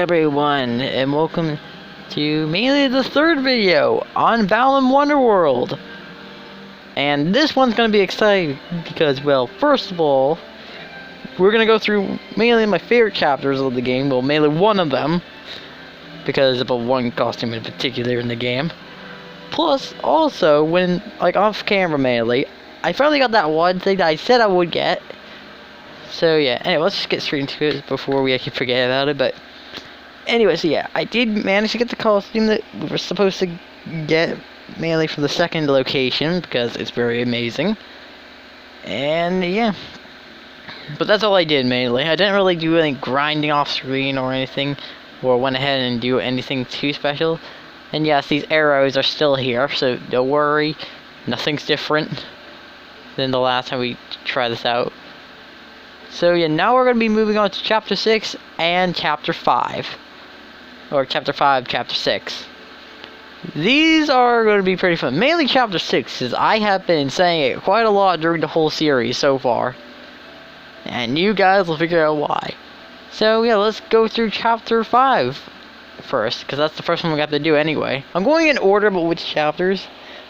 everyone, and welcome to mainly the third video on Balan WonderWorld. And this one's going to be exciting because, well, first of all, we're going to go through mainly my favorite chapters of the game, well, mainly one of them, because of one costume in particular in the game. Plus, also, when, like, off camera mainly, I finally got that one thing that I said I would get. So yeah, anyway, let's just get straight into it before we actually forget about it, but anyway, so yeah, I did manage to get the costume that we were supposed to get mainly from the second location, because it's very amazing. And yeah, but that's all I did mainly. I didn't really do any grinding off screen or anything, or went ahead and do anything too special. And yes, these arrows are still here, so don't worry, nothing's different than the last time we tried this out. So yeah, now we're going to be moving on to Chapter 6 and Chapter 5. Or Chapter 5, Chapter 6. These are going to be pretty fun. Mainly Chapter 6, as I have been saying it quite a lot during the whole series so far. And you guys will figure out why. So yeah, let's go through Chapter 5 first, because that's the first one we got to do anyway. I'm going in order, but which chapters?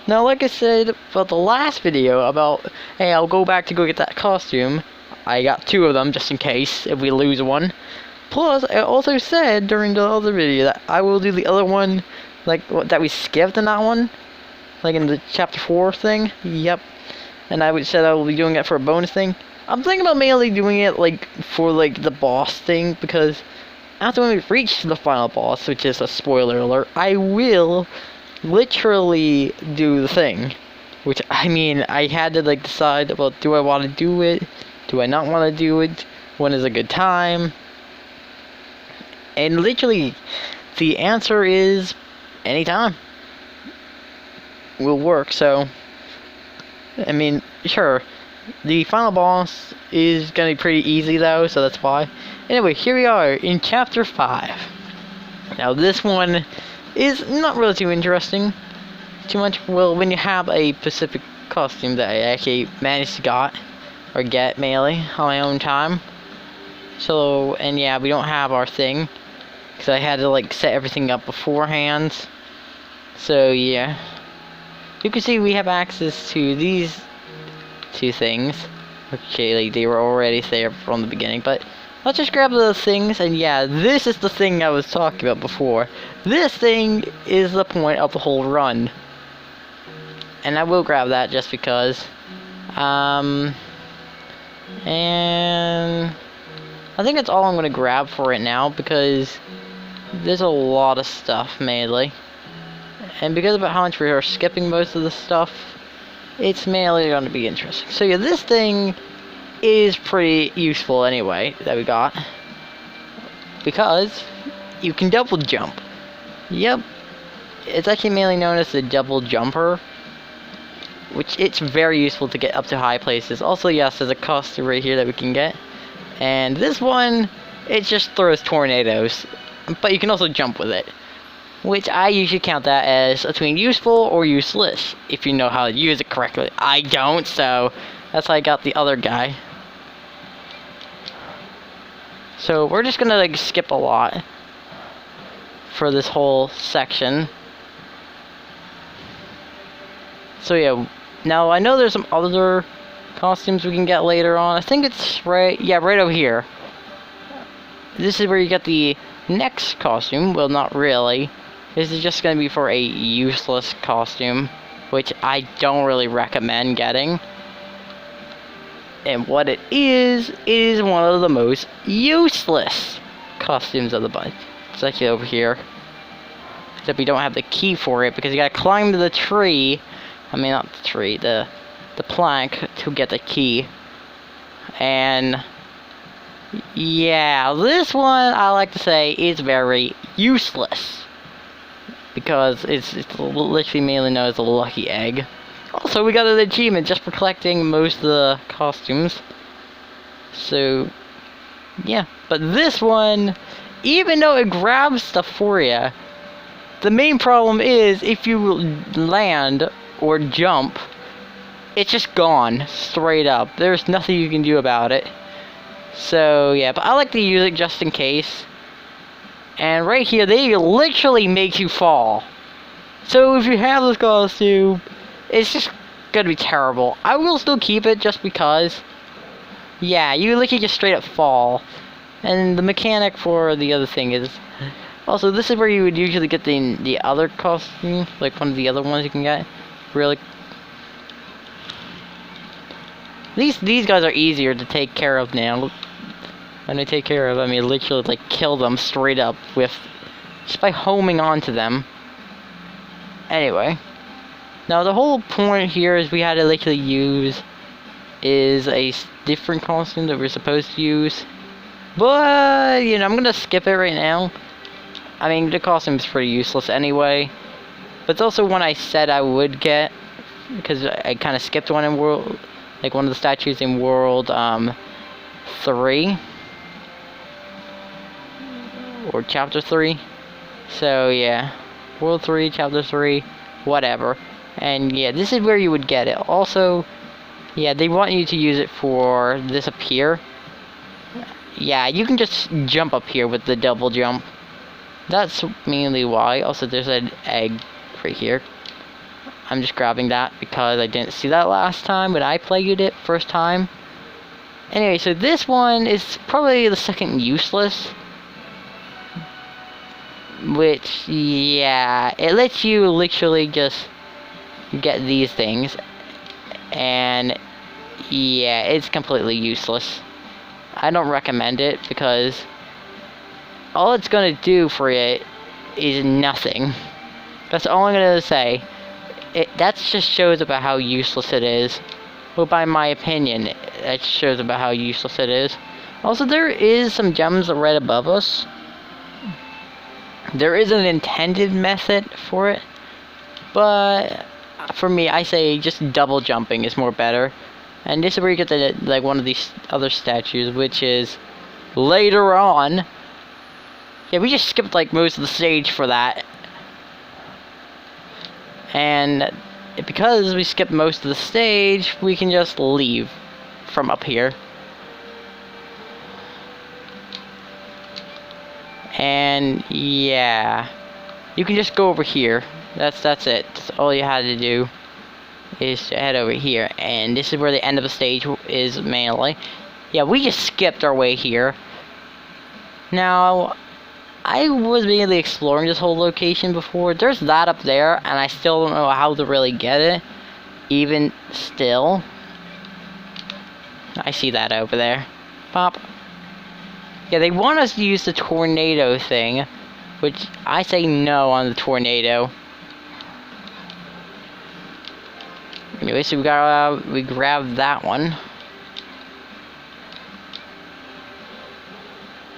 Now, like I said about the last video about, hey, I'll go back to go get that costume. I got 2 of them, just in case, if we lose one. Plus, I also said during the other video that I will do the other one, like, that we skipped in that one. Like in the Chapter 4 thing. Yep. And I said I will be doing it for a bonus thing. I'm thinking about mainly doing it, like, for, like, the boss thing, because after when we reach the final boss, which is a spoiler alert, I will literally do the thing. Which, I mean, I had to, like, decide about, do I want to do it? Do I not want to do it? When is a good time? And literally, the answer is anytime. Will work, so, I mean, sure. The final boss is going to be pretty easy, though, so that's why. Anyway, here we are in Chapter 5. Now, this one is not really too interesting. Too much, well, when you have a specific costume that I actually managed to get mainly on my own time. So, and yeah, we don't have our thing, because I had to, like, set everything up beforehand. So yeah, you can see we have access to these 2 things. Okay, like, they were already there from the beginning, but let's just grab those things. And yeah, this is the thing I was talking about before. This thing is the point of the whole run, and I will grab that just because. And I think that's all I'm going to grab for it now, because there's a lot of stuff mainly. And because of how much we are skipping most of the stuff, it's mainly going to be interesting. So yeah, this thing is pretty useful anyway, that we got. Because you can double jump. Yep. It's actually mainly known as the double jumper, which it's very useful to get up to high places. Also, yes, there's a costume right here that we can get. And this one, it just throws tornadoes. But you can also jump with it, which I usually count that as between useful or useless, if you know how to use it correctly. I don't, so that's why I got the other guy. So we're just gonna, like, skip a lot for this whole section. So yeah, now I know there's some other costumes we can get later on. I think it's right over here. This is where you get the next costume. Well, not really. This is just going to be for a useless costume, which I don't really recommend getting. And what it is one of the most useless costumes of the bunch. It's actually over here. Except we don't have the key for it, because you gotta climb to the tree. I mean, not the tree, the plank to get the key. And yeah, this one, I like to say, is very useless, because it's literally mainly known as a lucky egg. Also, we got an achievement just for collecting most of the costumes. So yeah, but this one, even though it grabs stuff for you, the main problem is if you land or jump, it's just gone straight up. There's nothing you can do about it. So yeah, but I like to use it just in case. And right here, they literally make you fall. So if you have this costume, it's just gonna be terrible. I will still keep it just because. Yeah, you literally just straight up fall. And the mechanic for the other thing is... Also, this is where you would usually get the other costume, like one of the other ones you can get. Really... These guys are easier to take care of now. When I take care of, I mean literally like kill them straight up with... just by homing onto them. Anyway. Now the whole point here is we had to literally use... is a different costume that we're supposed to use. But, you know, I'm gonna skip it right now. I mean, the costume is pretty useless anyway. But it's also one I said I would get. Because I kind of skipped one in World... like one of the statues in World 3. Or Chapter 3. So, yeah. World 3, Chapter 3, whatever. And, yeah, this is where you would get it. Also, yeah, they want you to use it for this up here. Yeah, you can just jump up here with the double jump. That's mainly why. Also, there's an egg right here. I'm just grabbing that because I didn't see that last time when I played it first time. Anyway, so this one is probably the second useless. Which, yeah, it lets you literally just get these things. And, yeah, it's completely useless. I don't recommend it because all it's gonna do for it is nothing. That's all I'm gonna say. That just shows about how useless it is. Well, by my opinion, that shows about how useless it is. Also, there is some gems right above us. There is an intended method for it, but for me, I say just double jumping is more better. And this is where you get the, like, one of these other statues, which is later on. Yeah, we just skipped like most of the stage for that. And because we skipped most of the stage, we can just leave from up here. And yeah, you can just go over here. That's it. That's all you had to do is to head over here. And this is where the end of the stage is mainly. Yeah, we just skipped our way here. Now, I was mainly exploring this whole location before. There's that up there, and I still don't know how to really get it. Even still. I see that over there. Pop. Yeah, they want us to use the tornado thing, which I say no on the tornado. Anyway, so we grabbed that one.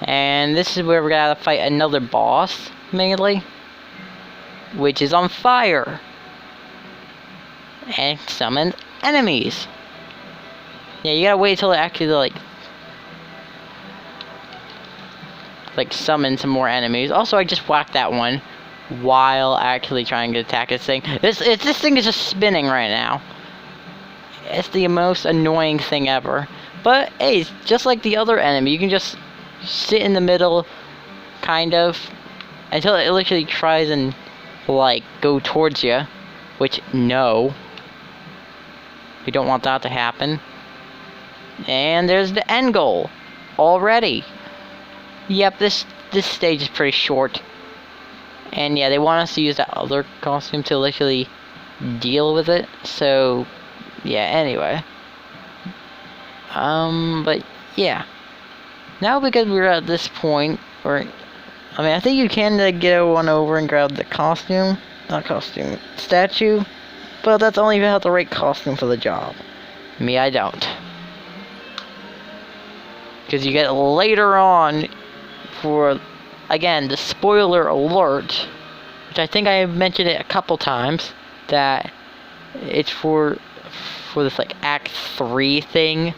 And this is where we're gonna fight another boss, mainly, which is on fire. And summon enemies. Yeah, you gotta wait till it actually like summon some more enemies. Also, I just whacked that one while actually trying to attack this thing. This thing is just spinning right now. It's the most annoying thing ever. But hey, it's just like the other enemy. You can just sit in the middle, kind of, until it literally tries and like go towards you. Which, no, we don't want that to happen. And there's the end goal already. Yep, this stage is pretty short. And yeah, they want us to use that other costume to literally deal with it. So yeah, anyway. But yeah. Now because we're at this point, or I mean, I think you can get one over and grab the costume, not costume, statue. But that's only if you have the right costume for the job. Me, I don't. Because you get later on for, again, the spoiler alert, which I think I mentioned it a couple times, that it's for this like Act 3 thing,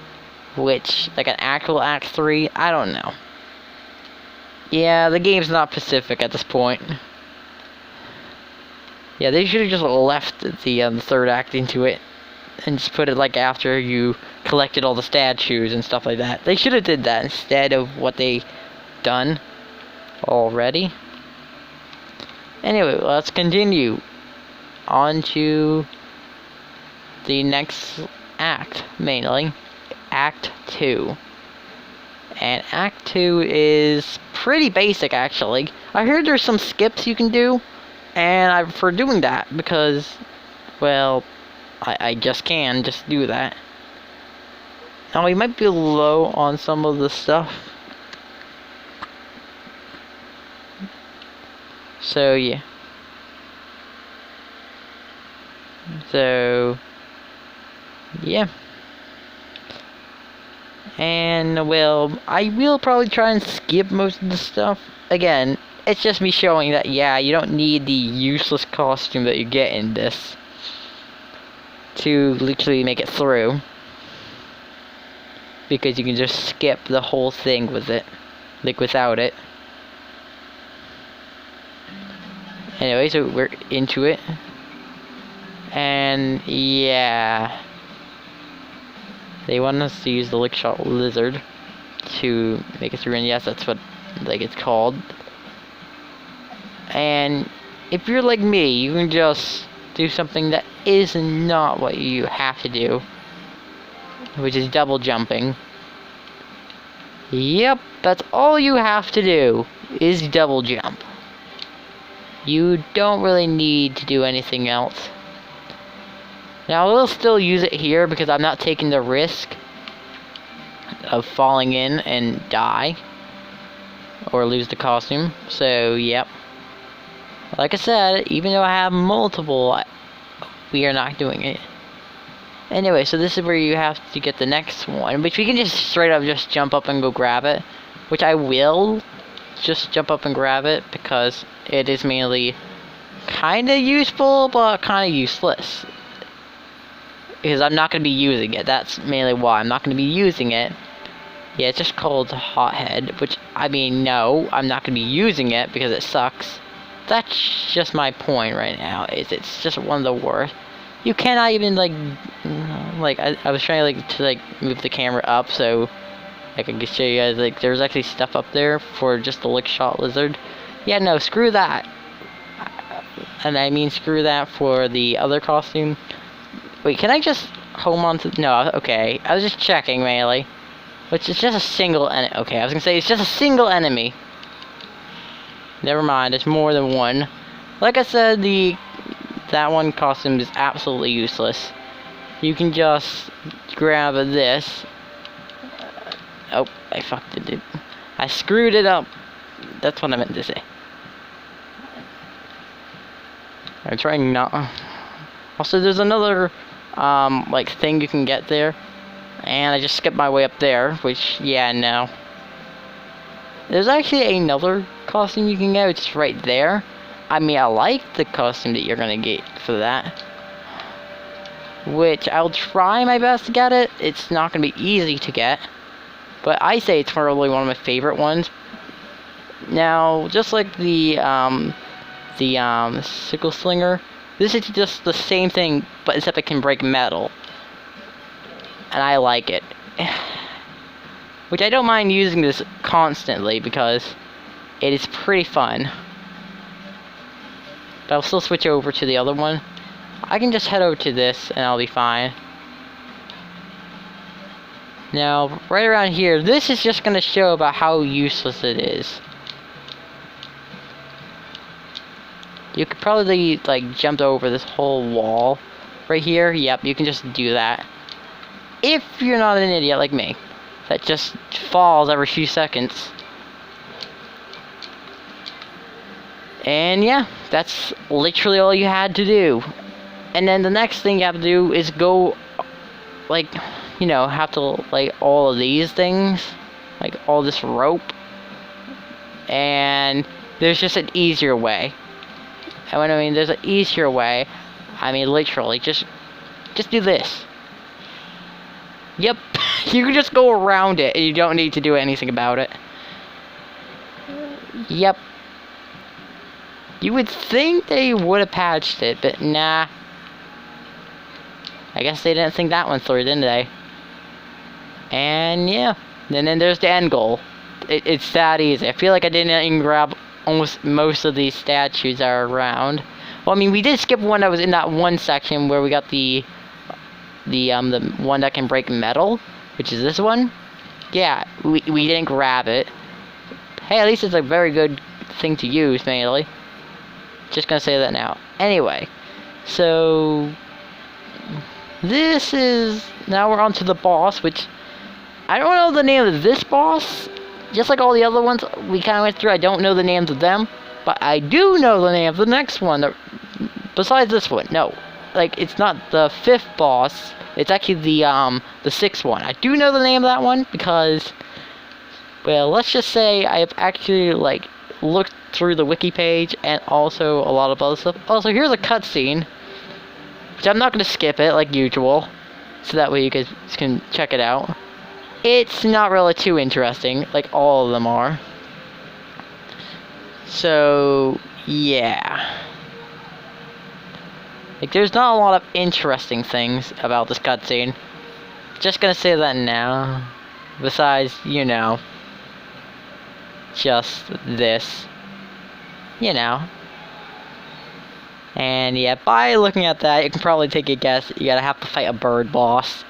which, like an actual Act 3, I don't know. Yeah, the game's not specific at this point. Yeah, they should have just left the third act into it, and just put it like after you collected all the statues and stuff like that. They should have did that instead of what they done. already. Anyway, let's continue on to the next act, mainly Act 2. And Act 2 is pretty basic, actually. I heard there's some skips you can do, and I prefer doing that because, well, I just can just do that. Now, we might be low on some of the stuff. So, yeah. So, yeah. And, well, I will probably try and skip most of the stuff. Again, it's just me showing that, yeah, you don't need the useless costume that you get in this to literally make it through. Because you can just skip the whole thing with it. Like, without it. Anyway, so we're into it. And, yeah. They want us to use the Lickshot Lizard to make it through, and yes, that's what, like, it's called. And if you're like me, you can just do something that is not what you have to do, which is double jumping. Yep, that's all you have to do, is double jump. You don't really need to do anything else. Now, I will still use it here because I'm not taking the risk of falling in and die. Or lose the costume. So, yep. Like I said, even though I have multiple, we are not doing it. Anyway, so this is where you have to get the next one. Which we can just straight up just jump up and go grab it. Which I will just jump up and grab it because it is mainly kind of useful, but kind of useless. Because I'm not going to be using it. That's mainly why I'm not going to be using it. Yeah, it's just called Hothead, which, I mean, no, I'm not going to be using it because it sucks. That's just my point right now, is it's just one of the worst. You cannot even, like I was trying, to move the camera up so I could show you guys, like, there's actually stuff up there for just the Lickshot Lizard. Yeah, no, screw that. And I mean screw that for the other costume. Wait, can I just home on to... No, okay. I was just checking, mainly. Which is just a single enemy. Okay, I was gonna say, it's just a single enemy. Never mind, it's more than one. Like I said, that one costume is absolutely useless. You can just grab this. Oh, I fucked it, dude. I screwed it up. That's what I meant to say. I'm trying not... Also, there's another... thing you can get there, and I just skipped my way up there, which, yeah, no. There's actually another costume you can get, which is right there. I mean, I like the costume that you're gonna get for that, which I'll try my best to get it. It's not gonna be easy to get, but I say it's probably one of my favorite ones. Now, just like the Sickle Slinger, this is just the same thing, but except it can break metal. And I like it. Which I don't mind using this constantly because it is pretty fun. But I'll still switch over to the other one. I can just head over to this and I'll be fine. Now, right around here, this is just going to show about how useless it is. You could probably, jump over this whole wall right here. Yep, you can just do that. If you're not an idiot like me, that just falls every few seconds. And yeah, that's literally all you had to do. And then the next thing you have to do is go, have to, all of these things. All this rope. And there's just an easier way. And when I mean there's an easier way, I mean literally, just do this. Yep, you can just go around it and you don't need to do anything about it. Yep. You would think they would have patched it, but nah. I guess they didn't think that one through, didn't they? And yeah, and then there's the end goal. it's that easy. I feel like I didn't even grab almost most of these statues that are around. Well, I mean, we did skip one that was in that one section where we got the one that can break metal, which is this one. Yeah, we didn't grab it. Hey, at least it's a very good thing to use, mainly. Just gonna say that now. Anyway, so this is, now we're on to the boss, which I don't know the name of this boss. Just like all the other ones we kind of went through, I don't know the names of them, but I do know the name of the next one. Besides this one, no, like it's not the 5th boss. It's actually the 6th one. I do know the name of that one because, well, let's just say I have actually like looked through the wiki page and also a lot of other stuff. Also, here's a cutscene, which I'm not gonna skip it like usual, so that way you guys can check it out. It's not really too interesting, like all of them are. So, yeah. Like, there's not a lot of interesting things about this cutscene. Just gonna say that now. Besides, you know, just this. You know. And yeah, by looking at that, you can probably take a guess. You gotta have to fight a bird boss.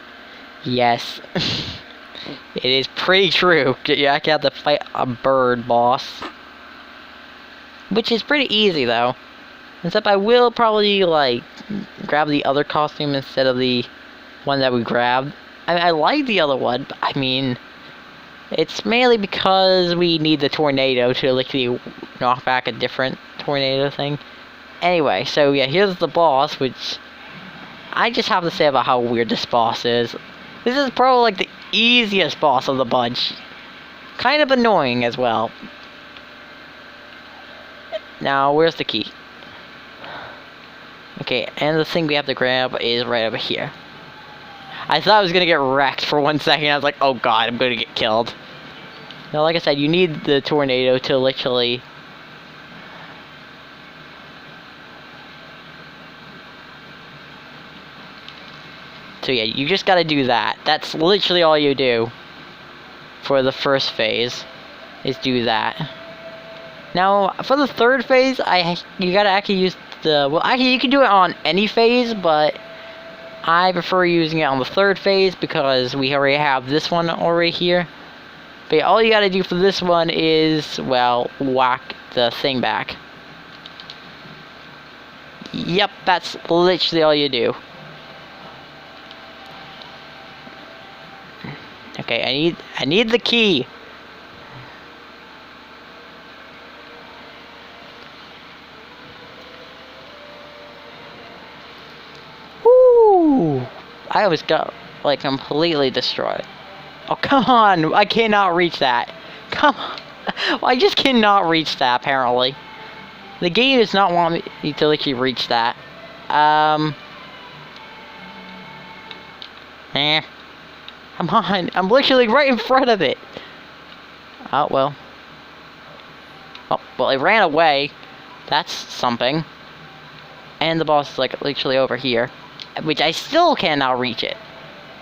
Yes. It is pretty true. You actually have to fight a bird boss. Which is pretty easy, though. Except I will probably, like, grab the other costume instead of the one that we grabbed. I mean, I like the other one, but I mean, it's mainly because we need the tornado to literally knock back a different tornado thing. Anyway, so yeah, here's the boss, which I just have to say about how weird this boss is. This is probably like the easiest boss of the bunch. Kind of annoying as well. Now, where's the key? Okay, and the thing we have to grab is right over here. I thought I was gonna get wrecked for 1 second. I was like, oh god, I'm gonna get killed. Now, like I said, you need the tornado to literally... So yeah, you just gotta do that. That's literally all you do for the first phase, is do that. Now, for the third phase, you gotta actually use the... Well, actually, you can do it on any phase, but I prefer using it on the third phase because we already have this one already here. But yeah, all you gotta do for this one is, well, whack the thing back. Yep, that's literally all you do. Okay, I need the key. Woo! I almost got like completely destroyed. Oh, come on! I cannot reach that. Come on. I just cannot reach that, apparently. The game does not want me to literally reach that. Come on, I'm literally right in front of it. Oh, well. Oh, well, it ran away. That's something. And the boss is, like, literally over here. Which I still cannot reach it.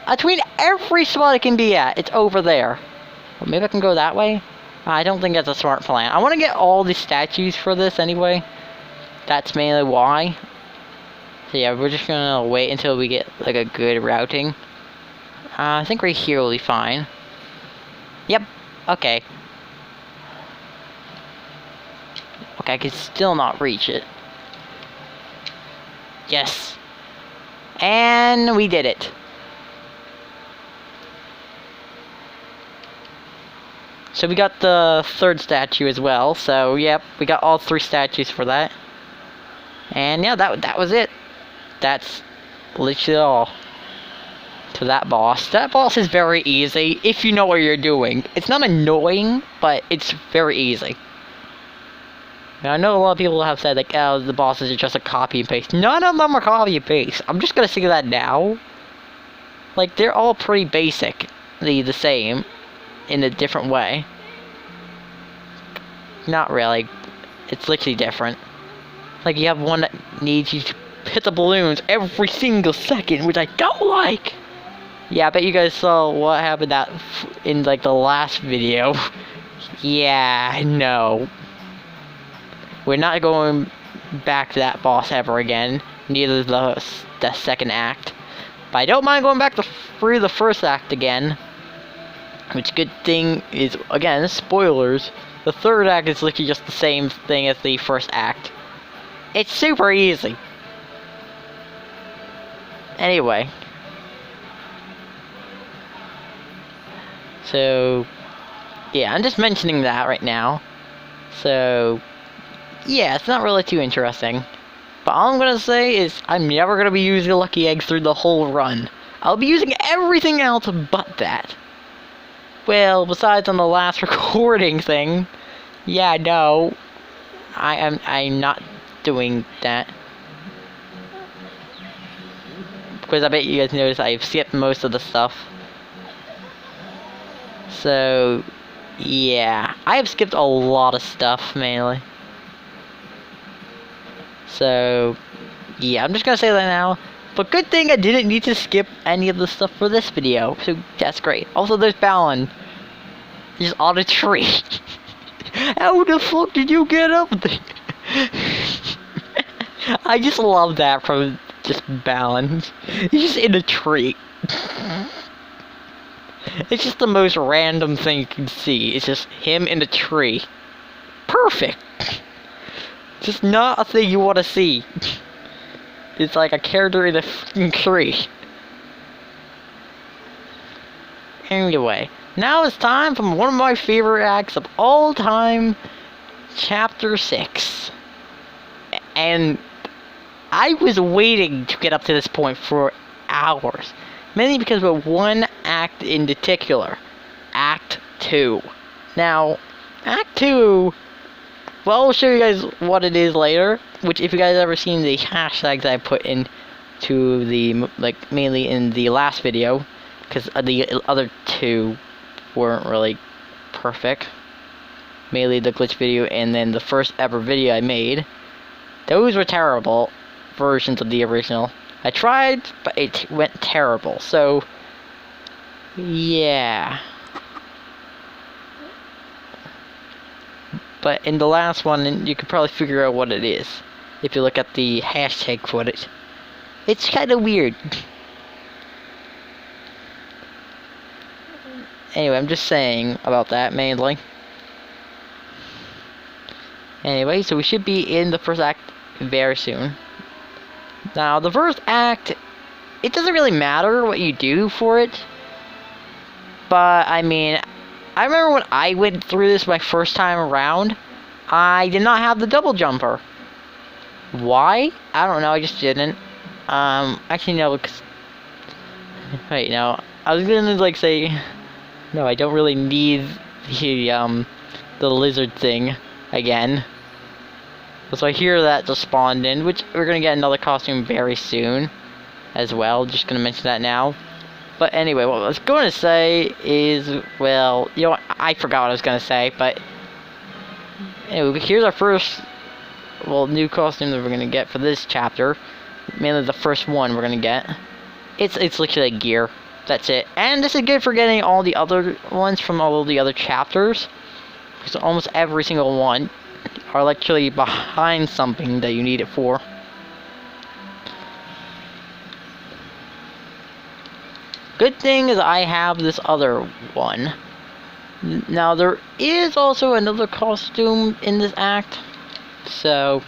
Between every spot it can be at, it's over there. Well, maybe I can go that way? I don't think that's a smart plan. I want to get all the statues for this anyway. That's mainly why. So yeah, we're just gonna wait until we get, like, a good routing. I think right here will be fine. Yep. Okay. Okay, I can still not reach it. Yes. And we did it. So we got the third statue as well. So, yep, we got all 3 statues for that. And yeah, that was it. That's literally all. To that boss. That boss is very easy if you know what you're doing. It's not annoying, but it's very easy. Now, I know a lot of people have said, like, oh, the bosses are just a copy and paste. None of them are copy and paste. I'm just gonna say that now. Like, they're all pretty basic. The same. In a different way. Not really. It's literally different. Like, you have one that needs you to hit the balloons every single second, which I don't like. Yeah, I bet you guys saw what happened in, like, the last video. Yeah, no. We're not going back to that boss ever again. Neither the second act. But I don't mind going back through the first act again. Which good thing is, again, spoilers. The third act is literally just the same thing as the first act. It's super easy. Anyway. So, yeah, I'm just mentioning that right now. So, yeah, it's not really too interesting. But all I'm gonna say is, I'm never gonna be using lucky eggs through the whole run. I'll be using everything else but that. Well, besides on the last recording thing. Yeah, no. I'm not doing that. Because I bet you guys noticed I've skipped most of the stuff. So, yeah. I have skipped a lot of stuff, mainly. So, yeah, I'm just gonna say that now. But good thing I didn't need to skip any of the stuff for this video. So, that's great. Also, there's Balan. He's on a tree. How the fuck did you get up there? I just love that from just Balan. He's just in a tree. It's just the most random thing you can see. It's just him in a tree. Perfect. Just not a thing you want to see. It's like a character in a fucking tree. Anyway, now it's time for one of my favorite acts of all time, Chapter 6. And I was waiting to get up to this point for hours. Mainly because of one act in particular. Act 2. Now, Act 2... well, I'll show you guys what it is later. Which, if you guys ever seen the hashtags I put into the... like, mainly in the last video. Because the other two weren't really perfect. Mainly the glitch video and then the first ever video I made. Those were terrible versions of the original. I tried, but it went terrible. So, yeah. But in the last one, you could probably figure out what it is. If you look at the hashtag footage. It's kind of weird. Anyway, I'm just saying about that mainly. Anyway, so we should be in the first act very soon. Now, the first act, it doesn't really matter what you do for it. But, I mean, I remember when I went through this my first time around, I did not have the double jumper. Why? I don't know, I just didn't. Actually, no, because... wait, no. I was gonna, like, say... no, I don't really need the lizard thing again. So I hear that just spawned in, which we're gonna get another costume very soon as well. Just gonna mention that now. But anyway, what I was going to say is, well, you know what, I forgot what I was gonna say, but anyway, here's our first, well, new costume that we're gonna get for this chapter. Mainly the first one we're gonna get. It's literally like gear. That's it. And this is good for getting all the other ones from all of the other chapters. Because almost every single one are literally behind something that you need it for. Good thing is I have this other one. Now there is also another costume in this act. So...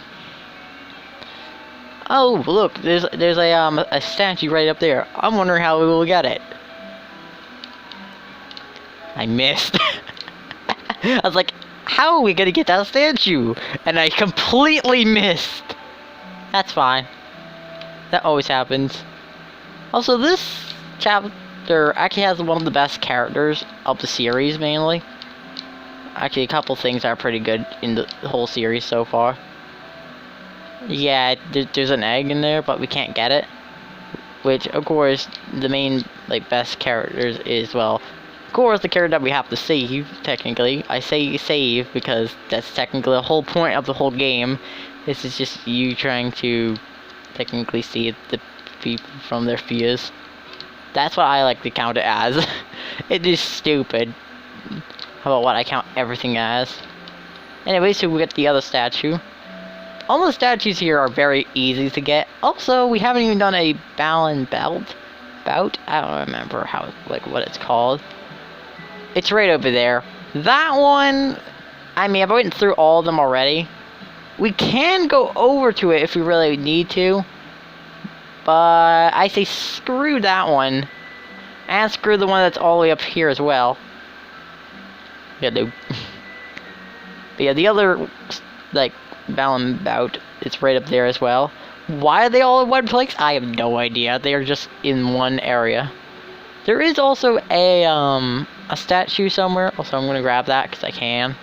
oh, look, there's a statue right up there. I'm wondering how we will get it. I missed. I was like, how are we gonna get that statue? And I completely missed. That's fine. That always happens. Also, this chapter actually has one of the best characters of the series, mainly. Actually, a couple things are pretty good in the whole series so far. Yeah, there's an egg in there, but we can't get it. Which, of course, the main, like, best characters is, well, of course, the character that we have to save, technically. I say save because that's technically the whole point of the whole game. This is just you trying to technically save the people from their fears. That's what I like to count it as. It is stupid. How about what I count everything as? Anyway, so we got the other statue. All the statues here are very easy to get. Also, we haven't even done a Balan bout. I don't remember what it's called. It's right over there. That one, I mean, I've went through all of them already. We can go over to it if we really need to. But I say screw that one. And screw the one that's all the way up here as well. Yeah, no. But yeah, the other, like, Balan bout, it's right up there as well. Why are they all in one place? I have no idea. They are just in one area. There is also a statue somewhere. Also, I'm gonna grab that because I can.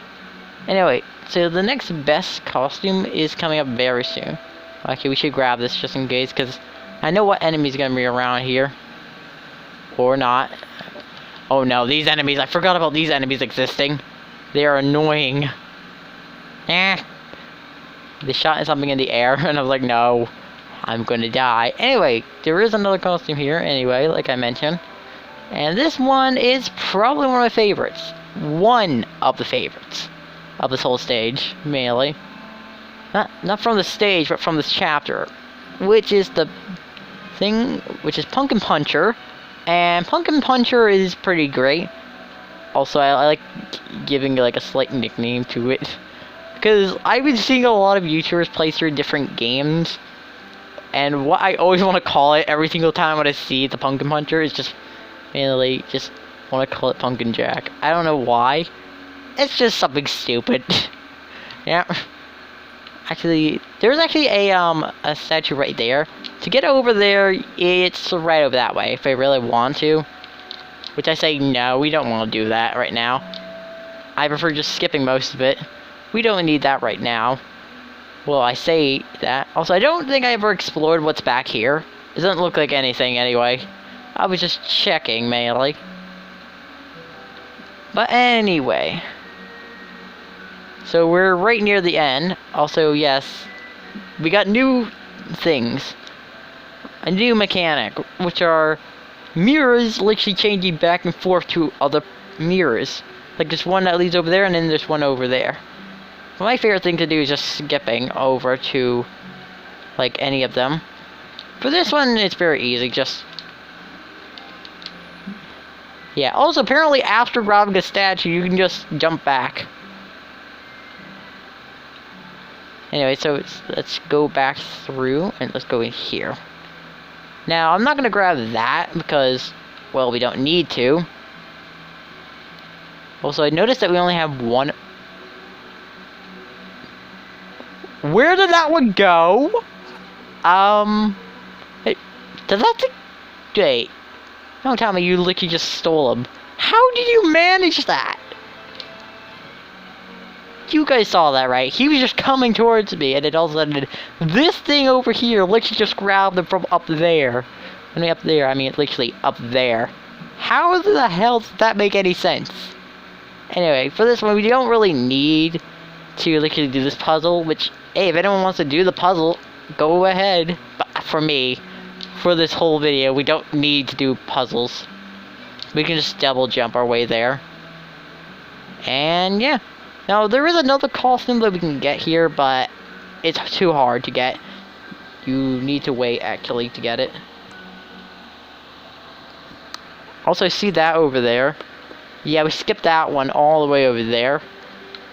Anyway, so the next best costume is coming up very soon. Okay, we should grab this just in case because I know what enemy's gonna be around here. Or not. Oh no, these enemies. I forgot about these enemies existing. They are annoying. Eh. They shot something in the air, and I was like, no, I'm gonna die. Anyway, there is another costume here, anyway, like I mentioned. And this one is probably one of my favorites. One of the favorites of this whole stage, mainly. Not from the stage, but from this chapter. Which is the thing, which is Pumpkin Puncher. And Pumpkin Puncher is pretty great. Also, I like giving like a slight nickname to it. Because I've been seeing a lot of YouTubers play through different games. And what I always want to call it every single time when I see the Pumpkin Puncher is just mainly just want to call it Pumpkin Jack. I don't know why. It's just something stupid. Yeah. Actually, there's actually a statue right there. To get over there, it's right over that way if I really want to. Which I say no, we don't want to do that right now. I prefer just skipping most of it. We don't need that right now. Well, I say that. Also, I don't think I ever explored what's back here. It doesn't look like anything anyway. I was just checking, mainly. But anyway. So we're right near the end. Also, yes, we got new things. A new mechanic, which are mirrors literally changing back and forth to other mirrors. Like there's one that leads over there and then there's one over there. My favorite thing to do is just skipping over to like any of them. For this one, it's very easy, just... Yeah, also apparently after grabbing a statue, you can just jump back. Anyway, so let's go back through and let's go in here. Now, I'm not going to grab that because, well, we don't need to. Also, I noticed that we only have one... Where did that one go? Hey, does that thing... Wait. Don't tell me you literally just stole him. How did you manage that? You guys saw that, right? He was just coming towards me, and then all of a sudden, this thing over here literally just grabbed him from up there. When I mean up there, I mean literally up there. How the hell does that make any sense? Anyway, for this one, we don't really need to literally do this puzzle, which, hey, if anyone wants to do the puzzle, go ahead. But for me, for this whole video, we don't need to do puzzles. We can just double jump our way there. And yeah. Now, there is another costume that we can get here, but it's too hard to get. You need to wait, actually, to get it. Also, see that over there? Yeah, we skipped that one all the way over there.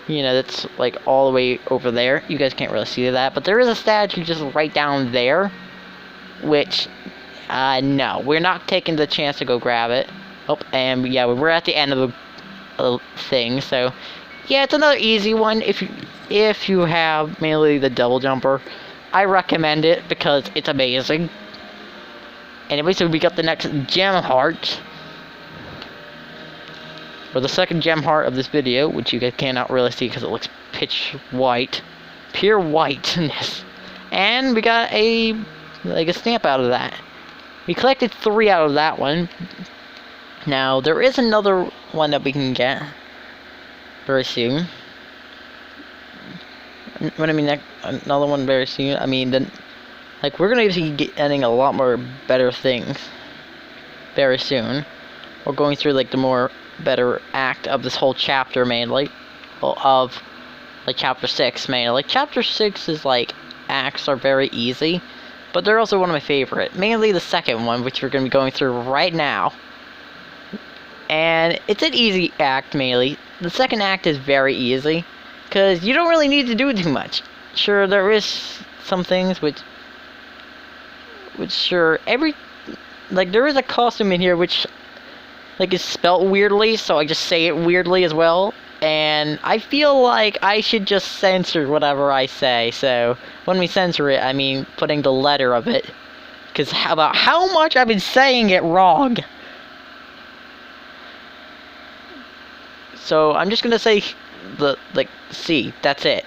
You know, that's, like, all the way over there. You guys can't really see that, but there is a statue just right down there. Which, no, we're not taking the chance to go grab it. Oh, and, yeah, we're at the end of the thing, so... Yeah, it's another easy one if you have mainly the double jumper. I recommend it because it's amazing. Anyway, so we got the next gem heart. Or the second gem heart of this video, which you guys cannot really see because it looks pitch white. Pure whiteness. And we got a stamp out of that. We collected 3 out of that one. Now, there is another one that we can get very soon. When I mean another one very soon, I mean then, like, we're gonna be getting a lot more better things very soon. We're going through like the more better act of this whole chapter mainly, of like chapter 6 mainly. Like chapter 6 is like acts are very easy, but they're also one of my favorite. Mainly the second one, which we're going to be going through right now. And it's an easy act mainly. The second act is very easy, because you don't really need to do too much. Sure, there is some things which sure, like there is a costume in here which like is spelt weirdly, so I just say it weirdly as well. And I feel like I should just censor whatever I say. So when we censor it, I mean putting the letter of it, because about how much I've been saying it wrong. So I'm just gonna say the C. That's it.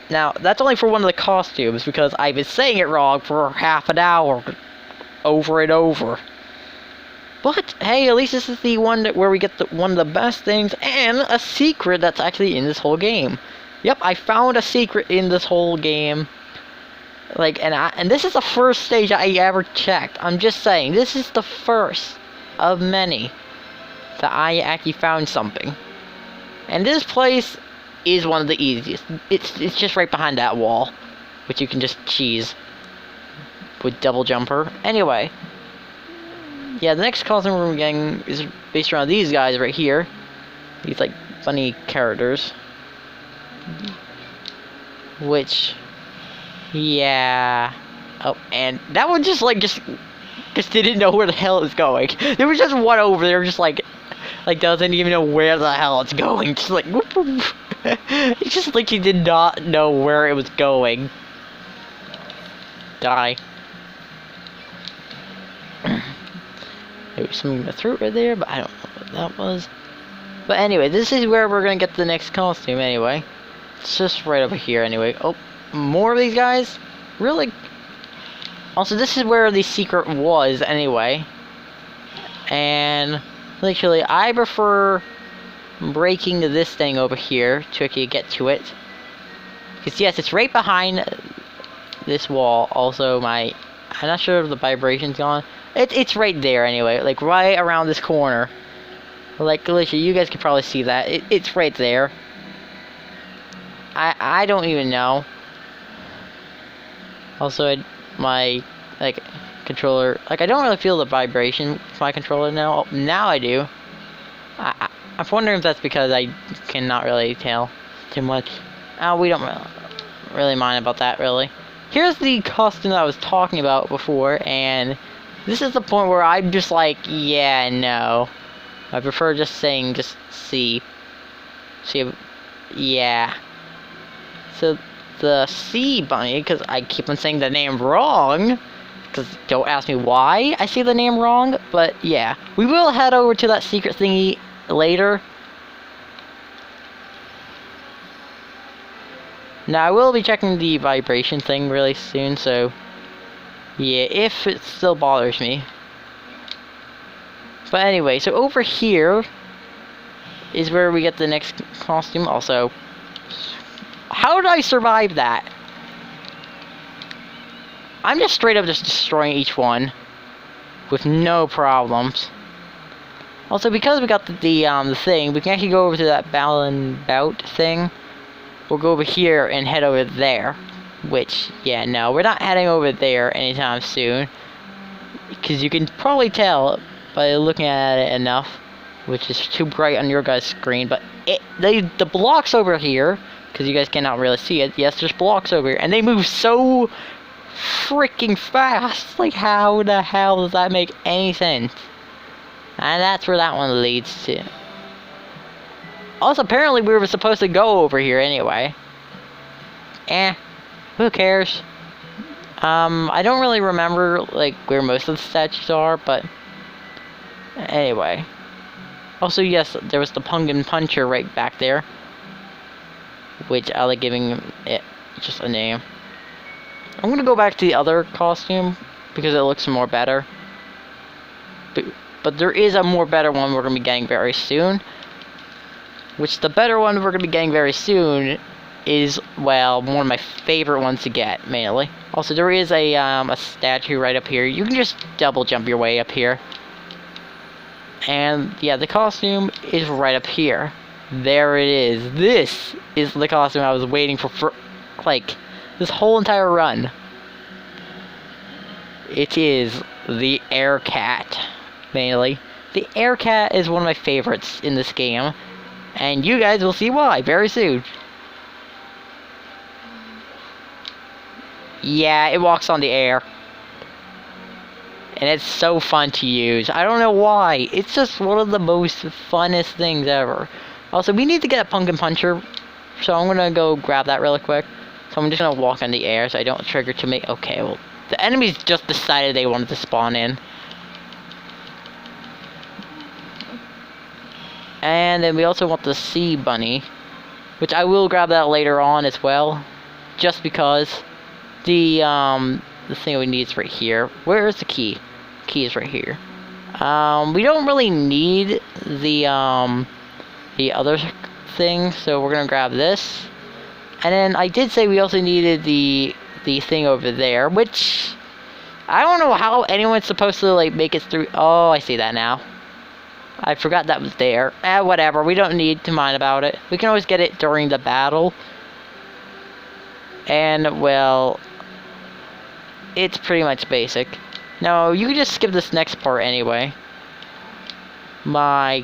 Now that's only for one of the costumes, because I've been saying it wrong for half an hour, over and over. But hey, at least this is the one where we get one of the best things and a secret that's actually in this whole game. Yep, I found a secret in this whole game. Like, and this is the first stage I ever checked. I'm just saying, this is the first of many that I actually found something. And this place is one of the easiest. It's just right behind that wall, which you can just cheese with double jumper. Anyway. Yeah, the next costume we're getting is based around these guys right here. These, like, funny characters. Which, yeah. Oh, and that one just didn't know where the hell it's going. There was just one over there, just like doesn't even know where the hell it's going. Just like, whoop, whoop. It's just like he did not know where it was going. Die. Maybe something in the throat right there, but I don't know what that was. But anyway, this is where we're gonna get the next costume anyway. It's just right over here anyway. Oh, more of these guys? Really? Also, this is where the secret was anyway. And literally, I prefer breaking this thing over here to actually get to it. Because yes, it's right behind this wall. Also, I'm not sure if the vibration's gone. It's right there anyway, like right around this corner. Like, literally, you guys can probably see that. It's right there. I don't even know. Also, my, like, controller, like, I don't really feel the vibration with my controller now. Oh, now I do. I'm wondering if that's because I cannot really tell too much. We don't really mind about that, really. Here's the costume that I was talking about before, and this is the point where I'm just like, yeah, no. I prefer just saying just C. See, yeah. So the C bunny, because I keep on saying the name wrong, because don't ask me why I say the name wrong, but yeah. We will head over to that secret thingy later. Now I will be checking the vibration thing really soon, so yeah, if it still bothers me. But anyway, so over here is where we get the next costume. Also, how did I survive that? I'm just straight up just destroying each one with no problems. Also, because we got the thing, we can actually go over to that Balan bout thing. We'll go over here and head over there. Which, yeah, no, we're not heading over there anytime soon. Because you can probably tell by looking at it enough, which is too bright on your guys' screen. But the blocks over here, because you guys cannot really see it. Yes, there's blocks over here, and they move so freaking fast. Like, how the hell does that make any sense? And that's where that one leads to. Also, apparently we were supposed to go over here anyway. Who cares? I don't really remember, like, where most of the statues are, but anyway. Also, yes, there was the Pumpkin Puncher right back there, which I like giving it just a name. I'm gonna go back to the other costume because it looks more better. But there is a more better one we're gonna be getting very soon. Which the better one we're gonna be getting very soon is, well, one of my favorite ones to get, mainly. Also, there is a statue right up here. You can just double jump your way up here. And yeah, the costume is right up here. There it is. This is the costume I was waiting for like this whole entire run. It is the Air Cat, mainly. The Air Cat is one of my favorites in this game, and you guys will see why very soon. Yeah, it walks on the air. And it's so fun to use. I don't know why. It's just one of the most funnest things ever. Also, we need to get a pumpkin puncher, so I'm gonna go grab that really quick. So I'm just gonna walk on the air so I don't trigger to me. Okay, well, the enemies just decided they wanted to spawn in. And then we also want the sea bunny, which I will grab that later on as well, just because the thing we need is right here. Where is the key? Key is right here. We don't really need the other thing, so we're gonna grab this. And then I did say we also needed the thing over there, which I don't know how anyone's supposed to like make it through. Oh, I see that now. I forgot that was there. Whatever. We don't need to mind about it. We can always get it during the battle. And well, it's pretty much basic. No, you can just skip this next part anyway. You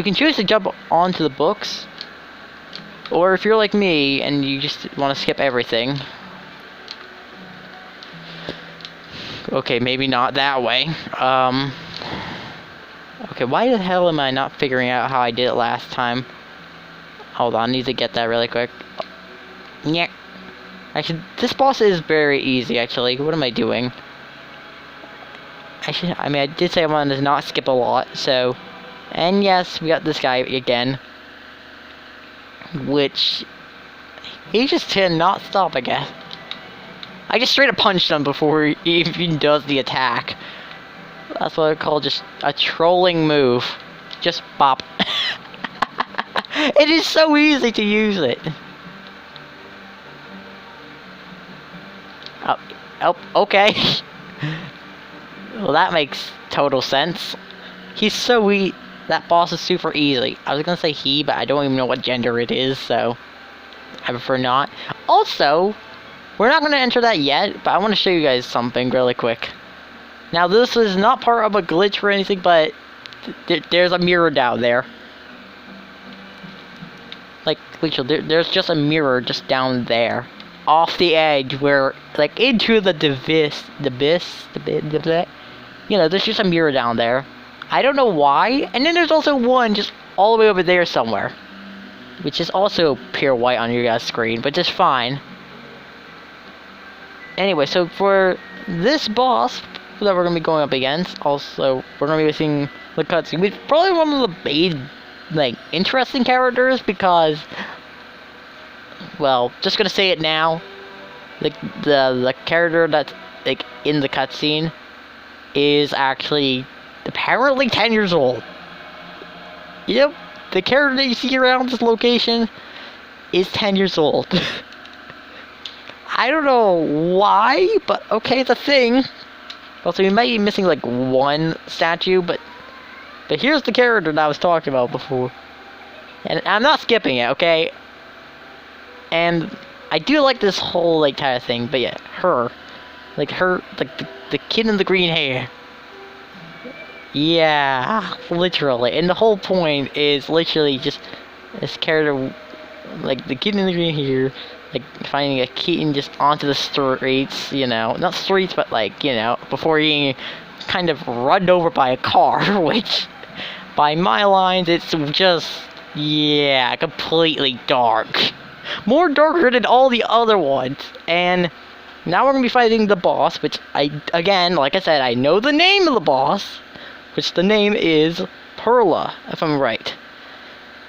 can choose to jump onto the books, or if you're like me and you just want to skip everything. Okay, maybe not that way. Okay, why the hell am I not figuring out how I did it last time? Hold on, I need to get that really quick. Yeah. Actually, this boss is very easy, actually. What am I doing? I mean, I did say I wanted to not skip a lot, so... And yes, we got this guy again. Which... He just cannot stop, I guess. I just straight up punched him before he even does the attack. That's what I call just a trolling move. Just bop. It is so easy to use it. Oh, okay. Well, that makes total sense. He's so that boss is super easy. I was gonna say he, but I don't even know what gender it is, so I prefer not. Also, we're not gonna enter that yet, but I want to show you guys something really quick. Now, this is not part of a glitch or anything, but there's a mirror down there. Like, literally, there's just a mirror just down there. Off the edge, where, like, into the abyss, you know, there's just a mirror down there. I don't know why. And then there's also one just all the way over there somewhere, which is also pure white on your guys' screen, but just fine. Anyway, so for this boss that we're gonna be going up against, also we're gonna be seeing the cutscene. We're probably one of the main, like, interesting characters because, well, just gonna say it now. Like the character that's like in the cutscene is actually apparently 10 years old. Yep, the character that you see around this location is 10 years old. I don't know why, but okay, it's a thing. Also, we might be missing like one statue, but here's the character that I was talking about before. And I'm not skipping it, okay? And I do like this whole like type of thing, but yeah, like the kid in the green hair. Yeah, literally. And the whole point is literally just this character, like the kid in the green hair, like finding a kitten just onto the streets, you know, not streets, but like, you know, before being kind of run over by a car, which by my lines, it's just, yeah, completely dark. More darker than all the other ones. And now we're gonna be fighting the boss, which again, like I said, I know the name of the boss, which the name is Perla, if I'm right.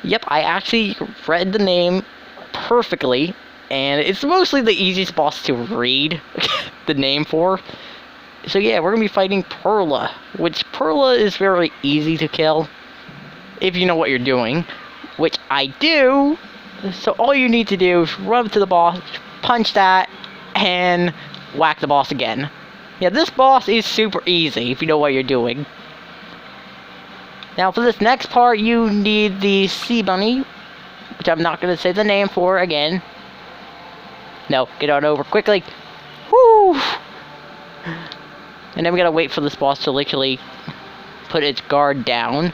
Yep, I actually read the name perfectly, and it's mostly the easiest boss to read the name for. So yeah, we're gonna be fighting Perla, which Perla is very easy to kill if you know what you're doing, which I do. So all you need to do is run up to the boss, punch that, and whack the boss again. Yeah, this boss is super easy if you know what you're doing. Now, for this next part, you need the sea bunny, which I'm not going to say the name for again. No, get on over quickly. Woo! And then we gotta wait for this boss to literally put its guard down.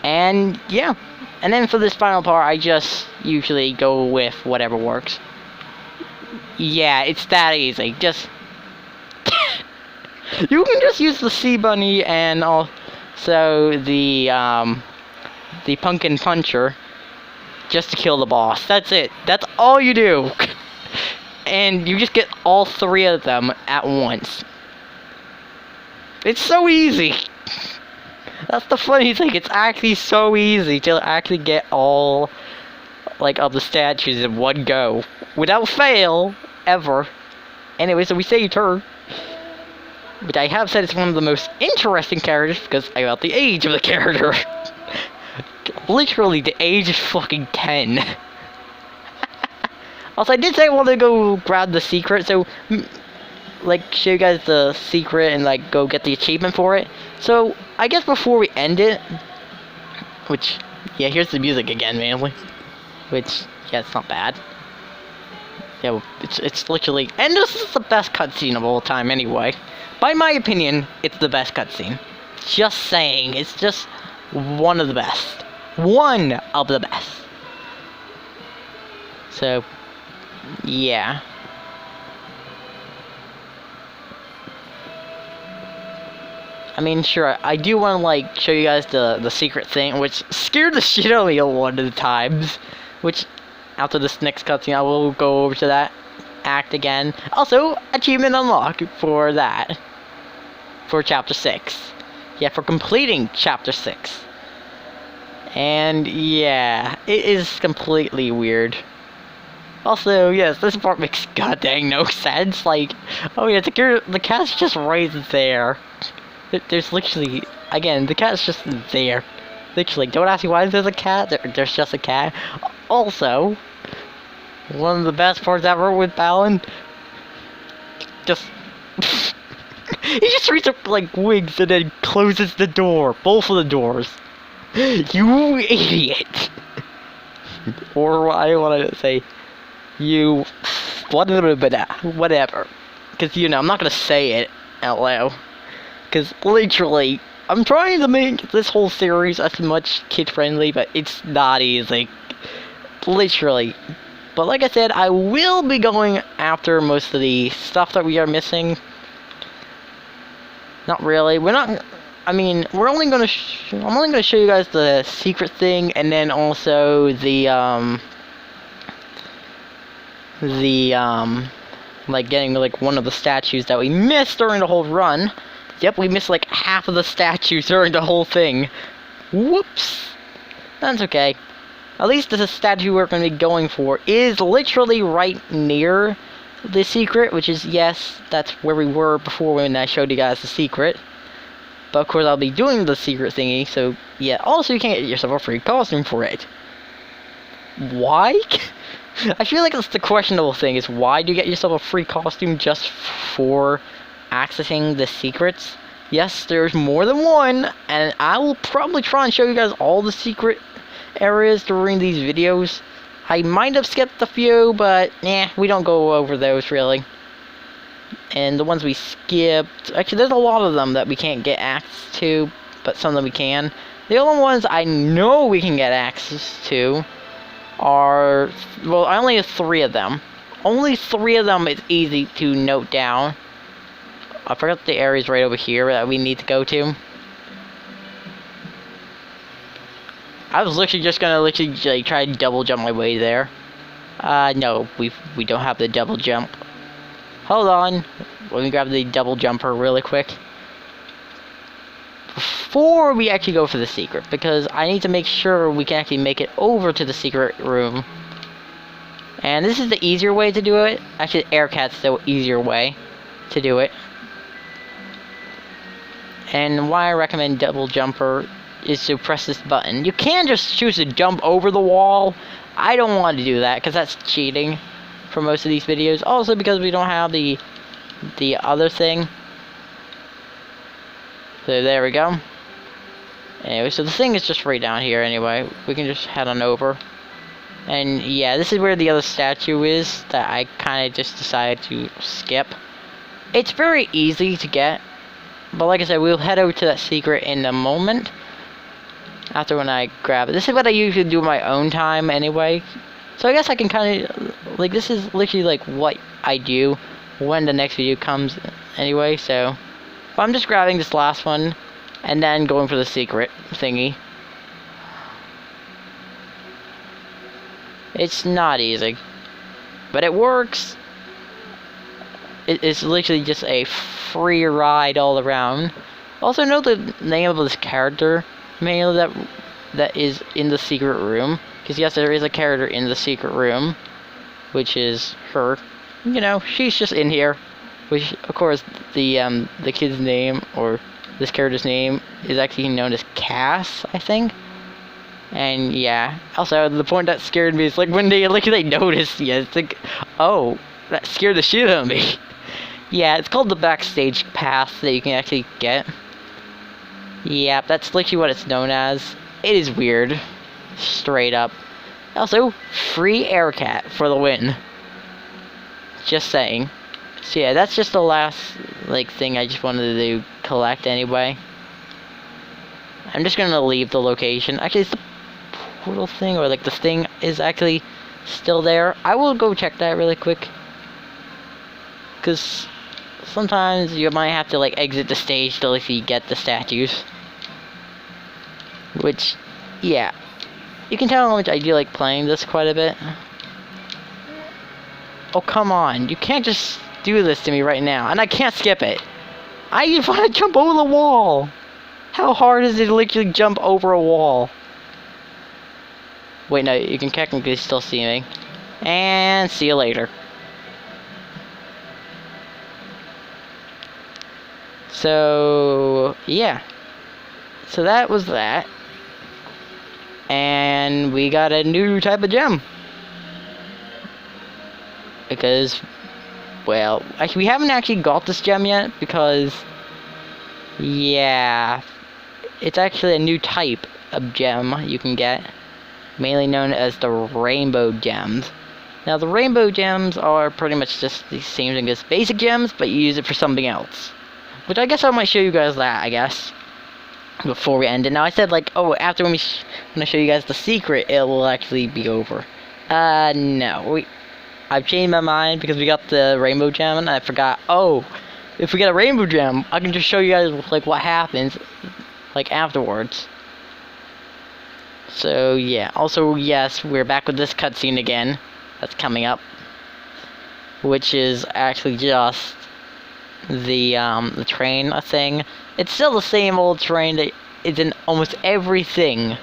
And yeah. And then for this final part, I just usually go with whatever works. Yeah, it's that easy. Just... you can just use the sea bunny and also the pumpkin puncher just to kill the boss. That's it. That's all you do. And you just get all three of them at once. It's so easy. That's the funny thing. It's actually so easy to actually get all, like, of the statues in one go. Without fail, ever. Anyway, so we saved her. But I have said it's one of the most interesting characters because I got the age of the character. Literally, the age is fucking 10. Also, I did say I wanted to go grab the secret, so, like, show you guys the secret and, like, go get the achievement for it. So, I guess before we end it, which, yeah, here's the music again, mainly. Which, yeah, it's not bad. Yeah, it's literally, and this is the best cutscene of all time anyway. By my opinion, it's the best cutscene. Just saying, it's just one of the best. One of the best. So... yeah. I mean, sure, I do want to, like, show you guys the secret thing, which scared the shit out of me one of the times. Which, after this next cutscene, I will go over to that act again. Also, achievement unlocked for that. For Chapter 6. Yeah, for completing Chapter 6. And, yeah, it is completely weird. Also, yes, this part makes goddamn no sense. Like, oh yeah, the cat's just right there. There's literally, again, the cat's just there. Literally, don't ask me why there's a cat. There's just a cat. Also, one of the best parts ever with Balan. Just, he just reaches up like wings and then closes the door, both of the doors. You idiot. Or what I wanted to say. You, whatever, because, you know, I'm not gonna say it out loud, because literally, I'm trying to make this whole series as much kid-friendly, but it's not easy, literally. But like I said, I will be going after most of the stuff that we are missing. Not really, we're not, I mean, we're only gonna, I'm only gonna show you guys the secret thing, and then also like getting like one of the statues that we missed during the whole run. Yep, we missed like half of the statues during the whole thing. Whoops. That's okay. At least the statue we're going to be going for is literally right near the secret, which is, yes, that's where we were before when I showed you guys the secret. But of course I'll be doing the secret thingy, so yeah, also you can get yourself a free costume for it. Why? I feel like that's the questionable thing, is why do you get yourself a free costume just for accessing the secrets? Yes, there's more than one, and I will probably try and show you guys all the secret areas during these videos. I might have skipped a few, but we don't go over those really. And the ones we skipped, actually there's a lot of them that we can't get access to, but some of them we can. The only ones I know we can get access to are, well, I only have 3 of them. Only 3 of them is easy to note down. I forgot the areas right over here that we need to go to. I was literally just gonna like, try to double jump my way there. No, we don't have the double jump. Hold on, let me grab the double jumper really quick. Before we actually go for the secret, because I need to make sure we can actually make it over to the secret room. And this is the easier way to do it. Actually, Aircat's the easier way to do it. And why I recommend double jumper is to press this button. You can just choose to jump over the wall. I don't want to do that because that's cheating for most of these videos. Also because we don't have the other thing. So there we go. Anyway, so the thing is just right down here anyway. We can just head on over. And yeah, this is where the other statue is that I kind of just decided to skip. It's very easy to get. But like I said, we'll head over to that secret in a moment. After when I grab it. This is what I usually do in my own time anyway. So I guess I can kind of, like, this is literally like what I do when the next video comes anyway. So I'm just grabbing this last one and then going for the secret thingy. It's not easy, but it works. It's literally just a free ride all around. Also know the name of this character mainly that is in the secret room. Because yes, there is a character in the secret room, which is her. You know, she's just in here. Which, of course, the kid's name, or this character's name, is actually known as Cass, I think. And yeah, also the point that scared me is like when they noticed, yeah, it's like, oh, that scared the shit out of me. Yeah, it's called the backstage pass that you can actually get. Yeah, that's literally what it's known as. It is weird. Straight up. Also, free aircat for the win. Just saying. So yeah, that's just the last, like, thing I just wanted to collect anyway. I'm just gonna leave the location. Actually, it's the portal thing, or like the thing is actually still there. I will go check that really quick. Because sometimes you might have to, like, exit the stage to actually get the statues. Which, yeah. You can tell how much I do like playing this quite a bit. Oh, come on. You can't just do this to me right now. And I can't skip it. I want to jump over the wall. How hard is it to literally jump over a wall? Wait, no. You can technically still see me. And see you later. So, yeah. So that was that. And we got a new type of gem. Because, well, actually we haven't actually got this gem yet because, yeah, it's actually a new type of gem you can get, mainly known as the rainbow gems. Now the rainbow gems are pretty much just the same thing as basic gems, but you use it for something else. Which I guess I might show you guys that, I guess, before we end it. Now I said, like, oh, after when I show you guys the secret, it will actually be over. No, I've changed my mind because we got the rainbow gem and I forgot, oh, if we get a rainbow gem, I can just show you guys, like, what happens, like, afterwards. So, yeah. Also, yes, we're back with this cutscene again. That's coming up. Which is actually just the train thing. It's still the same old train that is in almost everything.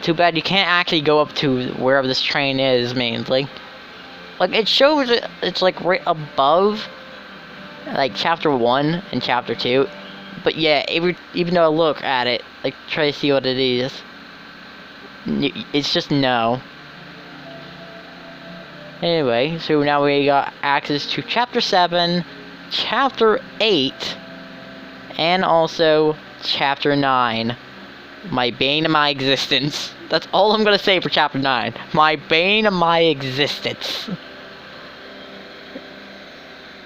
Too bad you can't actually go up to wherever this train is, mainly. Like, it shows it's, like, right above, like, Chapter 1 and Chapter 2. But, yeah, even though I look at it, like, try to see what it is, it's just no. Anyway, so now we got access to Chapter 7, Chapter 8, and also Chapter 9. My bane of my existence. That's all I'm gonna say for Chapter 9. My bane of my existence.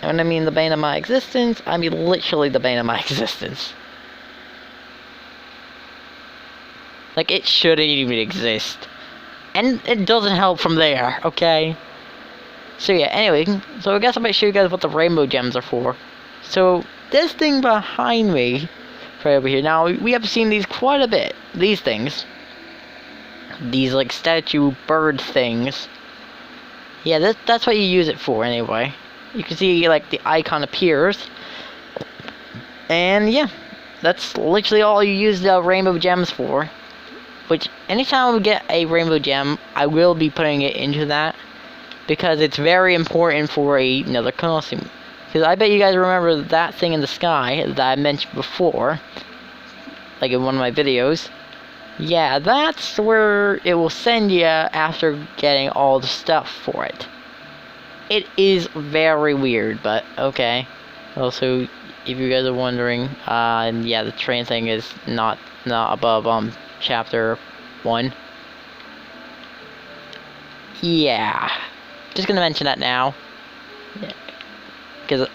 And when I mean the bane of my existence, I mean literally the bane of my existence. Like, it shouldn't even exist. And it doesn't help from there, okay? So yeah, anyway, so I guess I might show you guys what the rainbow gems are for. So, this thing behind me, right over here, now, we have seen these quite a bit. These things. These, like, statue bird things. Yeah, that's what you use it for, anyway. You can see, like, the icon appears. And, yeah. That's literally all you use the rainbow gems for. Which, anytime we get a rainbow gem, I will be putting it into that. Because it's very important for another costume. Because I bet you guys remember that thing in the sky that I mentioned before. Like in one of my videos. Yeah, that's where it will send you after getting all the stuff for it. It is very weird, but okay. Also, if you guys are wondering, and yeah, the train thing is not above chapter 1. Yeah, just gonna mention that now, because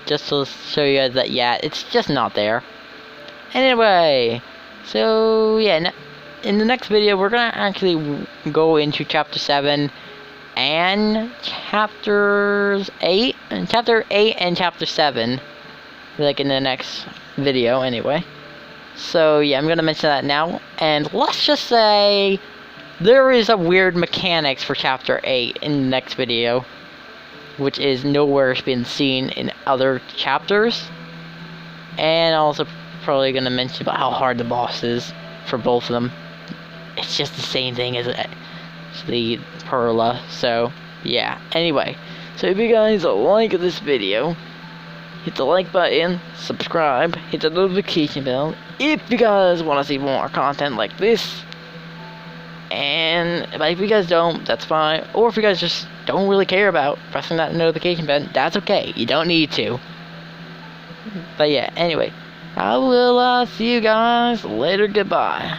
just to show you guys that yeah, it's just not there. Anyway, so yeah, in the next video we're gonna actually go into chapter 7 and chapter 8 and chapter 7, like in the next video anyway. So yeah, I'm gonna mention that now, and let's just say there is a weird mechanics for chapter 8 in the next video, which is nowhere been seen in other chapters. And also probably gonna mention about how hard the boss is for both of them. It's just the same thing as the Perla. So yeah. Anyway, so if you guys like this video, hit the like button, subscribe, hit the notification bell if you guys want to see more content like this. And if you guys don't, that's fine. Or if you guys just don't really care about pressing that notification button, that's okay. You don't need to. But yeah, anyway, I will see you guys later. Goodbye.